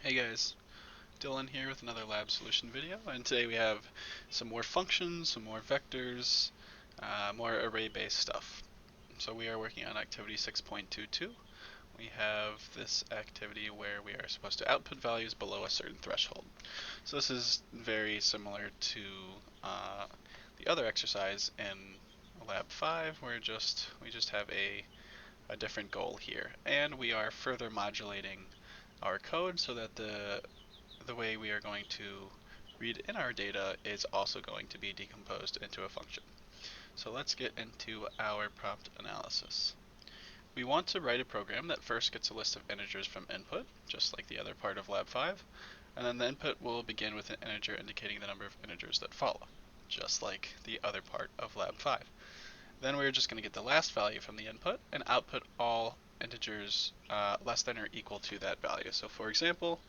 Hey guys, Dylan here with another lab solution video, and today we have some more functions, some more vectors, more array-based stuff. So we are working on activity 6.22. We have this activity where we are supposed to output values below a certain threshold. So this is very similar to the other exercise in lab 5, where we just have a different goal here, and we are further modulating our code so that the way we are going to read in our data is also going to be decomposed into a function. So let's get into our prompt analysis. We want to write a program that first gets a list of integers from input, just like the other part of lab 5, and then the input will begin with an integer indicating the number of integers that follow, just like the other part of lab 5. Then we're just going to get the last value from the input and output all integers less than or equal to that value. So for example,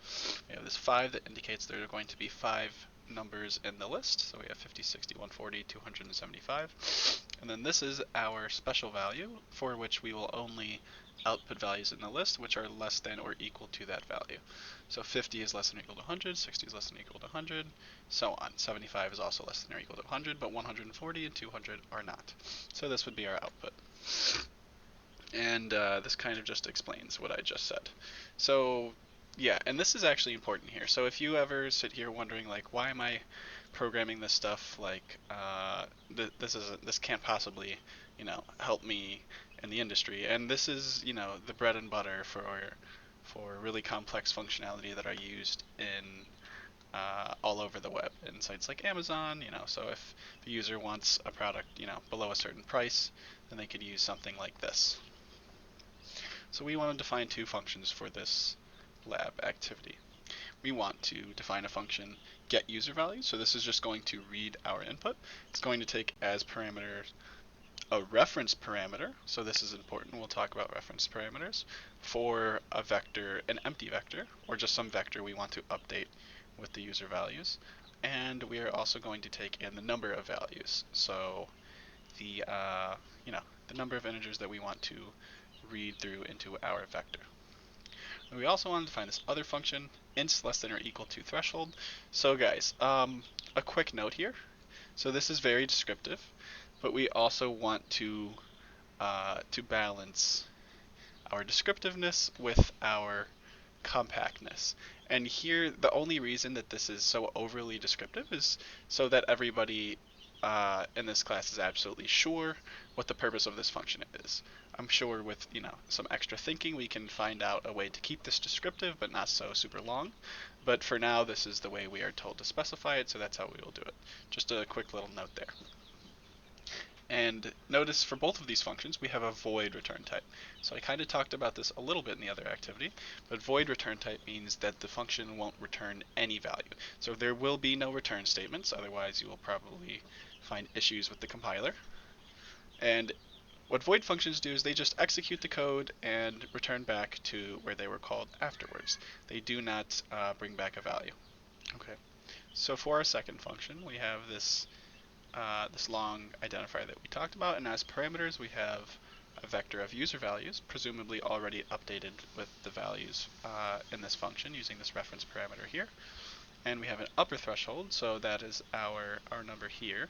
we have this 5 that indicates there are going to be 5 numbers in the list. So we have 50, 60, 140, 275. And then this is our special value for which we will only output values in the list which are less than or equal to that value. So 50 is less than or equal to 100, 60 is less than or equal to 100, so on. 75 is also less than or equal to 100, but 140 and 200 are not. So this would be our output. And this kind of just explains what I just said. So yeah, and this is actually important here. So if you ever sit here wondering like, why am I programming this stuff? Like, this can't possibly, help me in the industry. And this is, the bread and butter for really complex functionality that are used in all over the web in sites like Amazon. So if the user wants a product, below a certain price, then they could use something like this. So we want to define two functions for this lab activity. We want to define a function getUserValue. So this is just going to read our input. It's going to take as parameter a reference parameter. So this is important. We'll talk about reference parameters for a vector, an empty vector, or just some vector we want to update with the user values. And we are also going to take in the number of values. So the the number of integers that we want to read through into our vector. And we also want to define this other function, ints less than or equal to threshold. So guys, a quick note here. So this is very descriptive, but we also want to balance our descriptiveness with our compactness. And here, the only reason that this is so overly descriptive is so that everybody in this class is absolutely sure what the purpose of this function is. I'm sure with some extra thinking we can find out a way to keep this descriptive but not so super long. But for now, this is the way we are told to specify it, so that's how we will do it. Just a quick little note there. And notice for both of these functions we have a void return type. So I kind of talked about this a little bit in the other activity, but void return type means that the function won't return any value. So there will be no return statements, otherwise you will probably find issues with the compiler. And what void functions do is they just execute the code and return back to where they were called afterwards. They do not bring back a value. Okay. So for our second function, we have this long identifier that we talked about, and as parameters we have a vector of user values, presumably already updated with the values in this function using this reference parameter here. And we have an upper threshold, so that is our number here,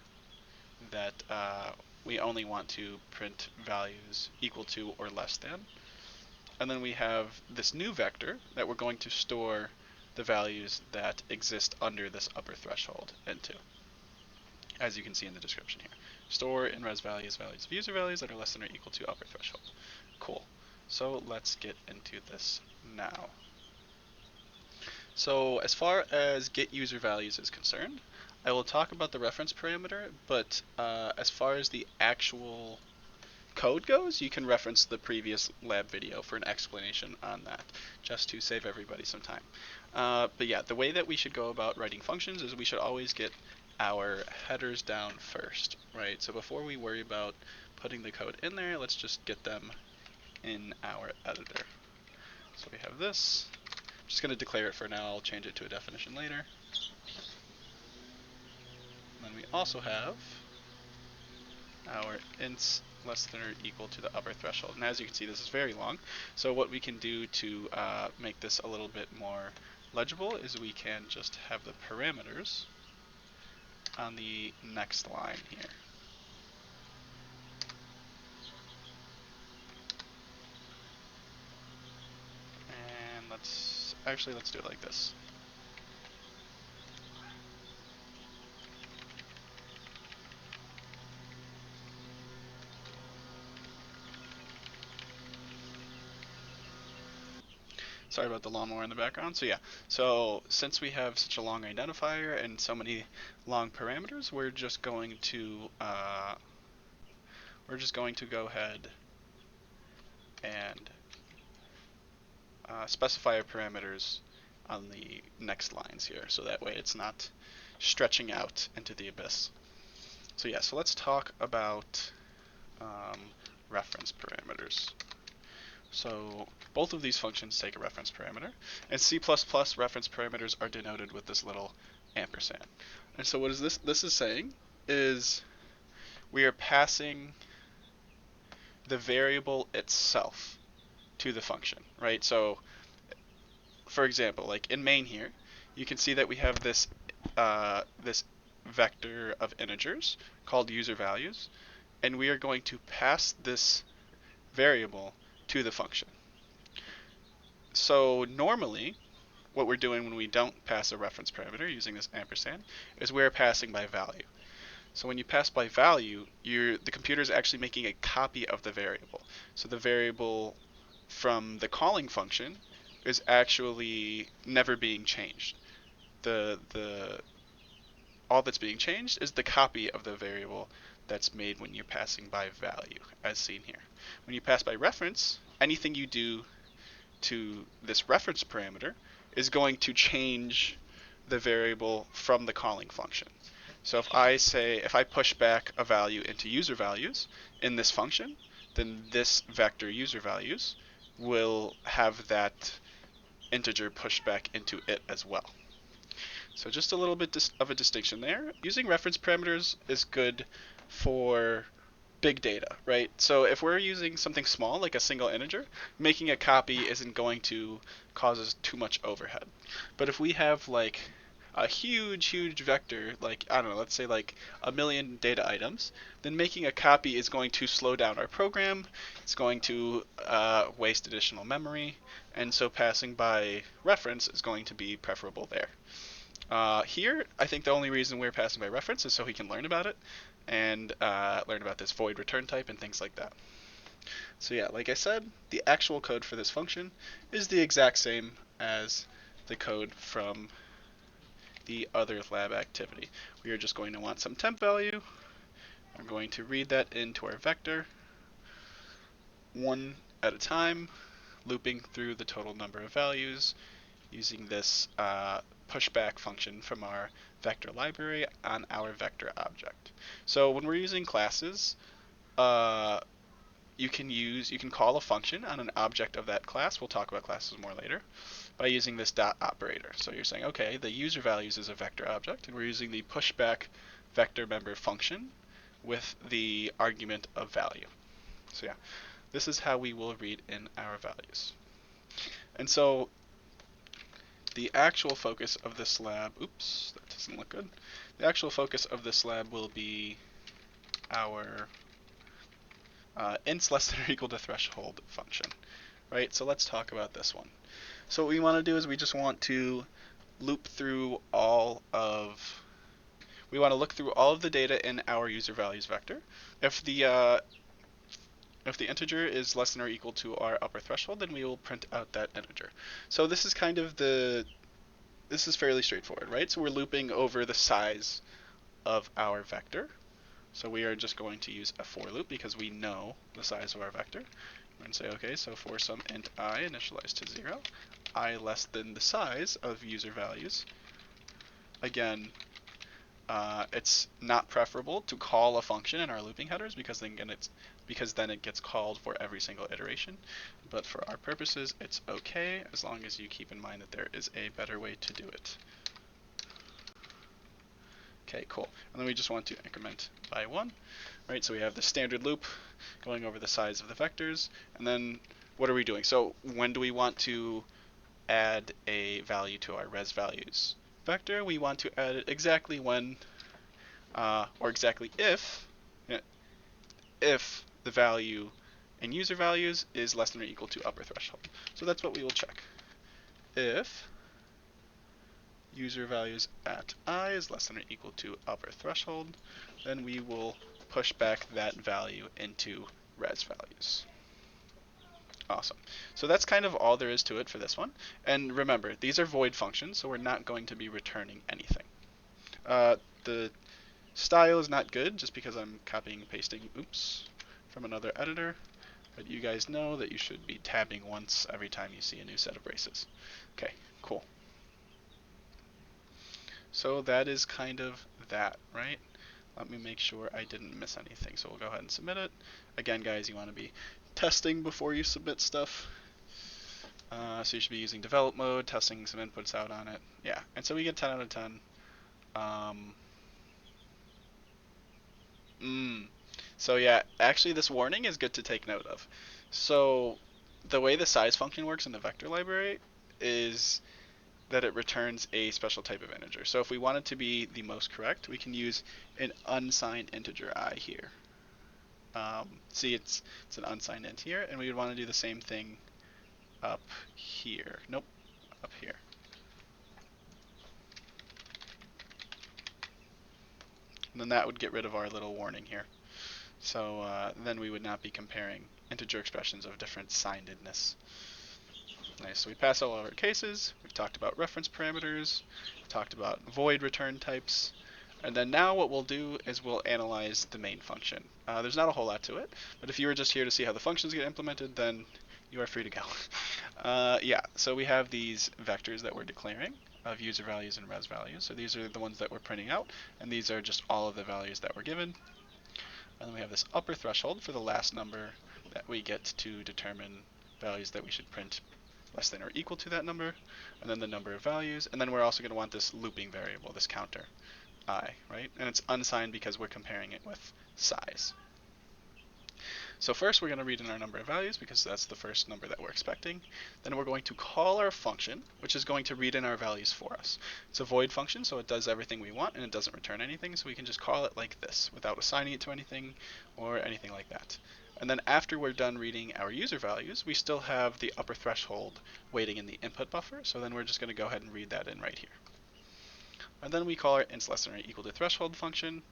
that we only want to print values equal to or less than. And then we have this new vector that we're going to store the values that exist under this upper threshold into, as you can see in the description here. Store in res values values of user values that are less than or equal to upper threshold. Cool. So let's get into this now. So as far as get user values is concerned, I will talk about the reference parameter, but as far as the actual code goes, you can reference the previous lab video for an explanation on that, just to save everybody some time. But yeah, the way that we should go about writing functions is we should always get our headers down first, right? So before we worry about putting the code in there, let's just get them in our editor. So we have this. I'm just going to declare it for now. I'll change it to a definition later. And then we also have our ints less than or equal to the upper threshold. And as you can see, this is very long. So what we can do to make this a little bit more legible is we can just have the parameters on the next line here. And let's do it like this. Sorry about the lawnmower in the background. So yeah, so since we have such a long identifier and so many long parameters, we're just going to go ahead and specify our parameters on the next lines here, so that way it's not stretching out into the abyss. So yeah, so let's talk about reference parameters. So both of these functions take a reference parameter, and C++ reference parameters are denoted with this little ampersand. And so what is this? This is saying is we are passing the variable itself to the function, right? So for example, like in main here, you can see that we have this this vector of integers called user values, and we are going to pass this variable to the function. So normally, what we're doing when we don't pass a reference parameter using this ampersand is we're passing by value. So when you pass by value, the computer is actually making a copy of the variable. So the variable from the calling function is actually never being changed. The all that's being changed is the copy of the variable that's made when you're passing by value, as seen here. When you pass by reference, anything you do to this reference parameter is going to change the variable from the calling function. So if I push back a value into user values in this function, then this vector user values will have that integer pushed back into it as well. So just a little bit of a distinction there. Using reference parameters is good for big data, right? So if we're using something small, like a single integer, making a copy isn't going to cause us too much overhead. But if we have like a huge vector, like, I don't know, let's say like 1,000,000 data items, then making a copy is going to slow down our program, it's going to waste additional memory, and so passing by reference is going to be preferable there. Here, I think the only reason we're passing by reference is so he can learn about it and learn about this void return type and things like that. So yeah, like I said, the actual code for this function is the exact same as the code from the other lab activity. We are just going to want some temp value. I'm going to read that into our vector one at a time, looping through the total number of values using this pushback function from our vector library on our vector object. So when we're using classes, you can call a function on an object of that class. We'll talk about classes more later by using this dot operator. So you're saying, okay, the user values is a vector object, and we're using the pushback vector member function with the argument of value. So yeah, this is how we will read in our values. And so the actual focus of this lab, oops, that doesn't look good. The actual focus of this lab will be our ints less than or equal to threshold function, right? So let's talk about this one. So what we want to do is we just want to loop through we want to look through all of the data in our user values vector. If the integer is less than or equal to our upper threshold, then we will print out that integer. So this is kind of this is fairly straightforward, right? So we're looping over the size of our vector. So we are just going to use a for loop because we know the size of our vector. We're going to say, okay, so for some int I initialized to 0, I less than the size of user values. Again, it's not preferable to call a function in our looping headers because then it gets called for every single iteration. But for our purposes, it's okay as long as you keep in mind that there is a better way to do it. Okay, cool. And then we just want to increment by 1, right? So we have the standard loop going over the size of the vectors, and then what are we doing? So when do we want to add a value to our res values vector, we want to add it exactly when, or exactly if the value in user values is less than or equal to upper threshold. So that's what we will check. If user values at I is less than or equal to upper threshold, then we will push back that value into res values. Awesome. So that's kind of all there is to it for this one. And remember, these are void functions, so we're not going to be returning anything. The style is not good just because I'm copying and pasting, from another editor. But you guys know that you should be tabbing once every time you see a new set of braces. Okay, cool. So that is kind of that, right? Let me make sure I didn't miss anything. So we'll go ahead and submit it. Again, guys, you want to be testing before you submit stuff. So you should be using develop mode, testing some inputs out on it. Yeah, and so we get 10 out of 10. So yeah, actually this warning is good to take note of. So the way the size function works in the vector library is that it returns a special type of integer. So if we want it to be the most correct, we can use an unsigned integer I here. See, it's an unsigned int here, and we would want to do the same thing up here. Nope, up here. And then that would get rid of our little warning here. So then we would not be comparing integer expressions of different signedness. Nice, so we pass all of our cases, we've talked about reference parameters, we've talked about void return types, and then now what we'll do is we'll analyze the main function. There's not a whole lot to it, but if you were just here to see how the functions get implemented, then you are free to go. Yeah, so we have these vectors that we're declaring of user values and res values. So these are the ones that we're printing out, and these are just all of the values that were given. And then we have this upper threshold for the last number that we get to determine values that we should print less than or equal to that number, and then the number of values, and then we're also going to want this looping variable, this counter, I, right? And it's unsigned because we're comparing it with size. So first we're going to read in our number of values because that's the first number that we're expecting. Then we're going to call our function, which is going to read in our values for us. It's a void function, so it does everything we want and it doesn't return anything, so we can just call it like this without assigning it to anything or anything like that. And then after we're done reading our user values, we still have the upper threshold waiting in the input buffer, so then we're just going to go ahead and read that in right here. And then we call our int less than or equal to threshold function,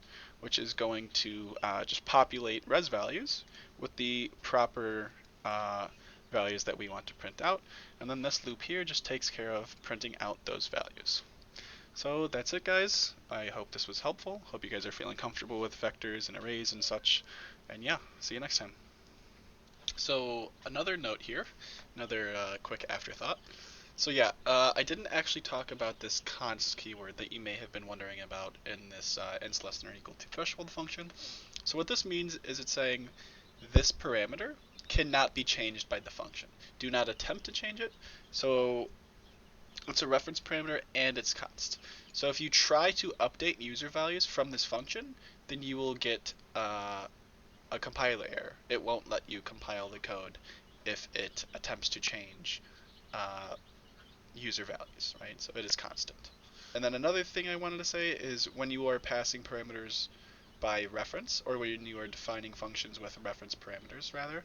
which is going to just populate res values with the proper values that we want to print out. And then this loop here just takes care of printing out those values. So that's it, guys. I hope this was helpful. Hope you guys are feeling comfortable with vectors and arrays and such. And yeah, see you next time. So another note here, another quick afterthought. So yeah, I didn't actually talk about this const keyword that you may have been wondering about in this int less than or equal to threshold function. So what this means is it's saying this parameter cannot be changed by the function. Do not attempt to change it. So it's a reference parameter and it's const. So if you try to update user values from this function, then you will get a compiler error. It won't let you compile the code if it attempts to change user values, right? So it is constant. And then another thing I wanted to say is when you are passing parameters by reference, or when you are defining functions with reference parameters, rather,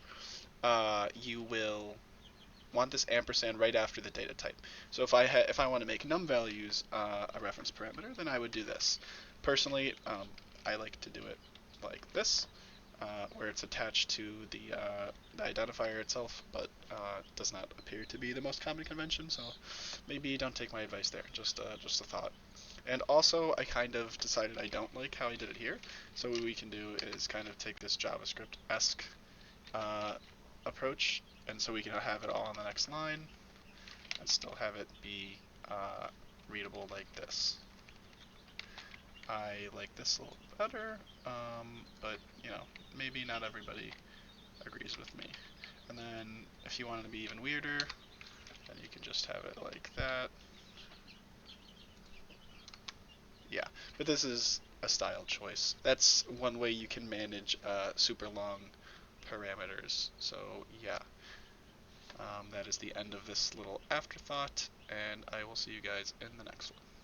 you will want this ampersand right after the data type. So if I want to make num values a reference parameter, then I would do this. Personally, I like to do it like this. Where it's attached to the identifier itself, but does not appear to be the most common convention, so maybe don't take my advice there, just a thought. And also, I kind of decided I don't like how I did it here, so what we can do is kind of take this JavaScript-esque approach, and so we can have it all on the next line, and still have it be readable like this. I like this a little better, but you know, maybe not everybody agrees with me. And then if you want it to be even weirder, then you can just have it like that. Yeah, but this is a style choice. That's one way you can manage super long parameters. So yeah. That is the end of this little afterthought, and I will see you guys in the next one.